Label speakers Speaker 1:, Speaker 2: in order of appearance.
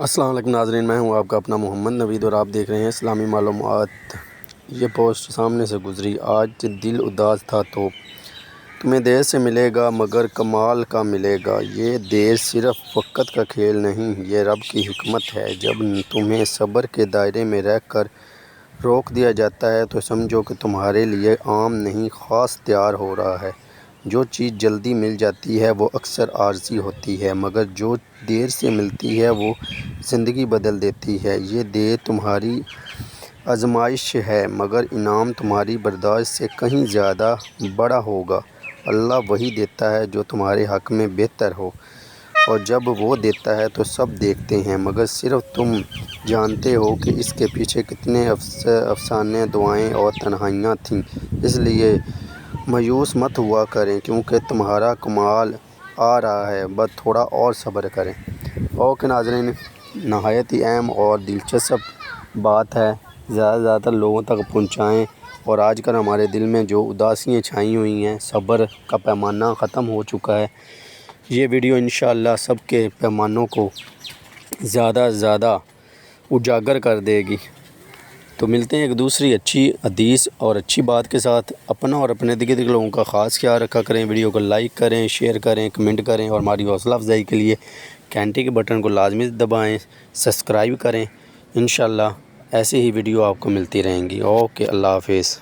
Speaker 1: السلام علیکم ناظرین، میں ہوں آپ کا اپنا محمد نوید اور آپ دیکھ رہے ہیں اسلامی معلومات۔ یہ پوسٹ سامنے سے گزری: آج دل اداس تھا تو تمہیں دیر سے ملے گا مگر کمال کا ملے گا۔ یہ دیر صرف وقت کا کھیل نہیں، یہ رب کی حکمت ہے۔ جب تمہیں صبر کے دائرے میں رہ کر روک دیا جاتا ہے تو سمجھو کہ تمہارے لیے عام نہیں، خاص تیار ہو رہا ہے۔ جو چیز جلدی مل جاتی ہے وہ اکثر عارضی ہوتی ہے، مگر جو دیر سے ملتی ہے وہ زندگی بدل دیتی ہے۔ یہ دیر تمہاری آزمائش ہے، مگر انعام تمہاری برداشت سے کہیں زیادہ بڑا ہوگا۔ اللہ وہی دیتا ہے جو تمہارے حق میں بہتر ہو، اور جب وہ دیتا ہے تو سب دیکھتے ہیں، مگر صرف تم جانتے ہو کہ اس کے پیچھے کتنے افسانے، دعائیں اور تنہائیاں تھیں۔ اس لیے مایوس مت ہوا کریں، کیونکہ تمہارا کمال آ رہا ہے، بس تھوڑا اور صبر کریں۔ اوکے ناظرین، نہایت ہی اہم اور دلچسپ بات ہے، زیادہ سے زیادہ لوگوں تک پہنچائیں۔ اور آج کل ہمارے دل میں جو اداسیاں چھائی ہوئی ہیں، صبر کا پیمانہ ختم ہو چکا ہے۔ یہ ویڈیو انشاءاللہ سب کے پیمانوں کو زیادہ سے زیادہ اجاگر کر دے گی۔ تو ملتے ہیں ایک دوسری اچھی حدیث اور اچھی بات کے ساتھ۔ اپنا اور اپنے دیگر لوگوں کا خاص خیال رکھا کریں۔ ویڈیو کو لائک کریں، شیئر کریں، کمنٹ کریں، اور ہماری حوصلہ افزائی کے لیے گھنٹی کے بٹن کو لازمی دبائیں، سبسکرائب کریں۔ انشاءاللہ ایسی ہی ویڈیو آپ کو ملتی رہیں گی۔ اوکے، اللہ حافظ۔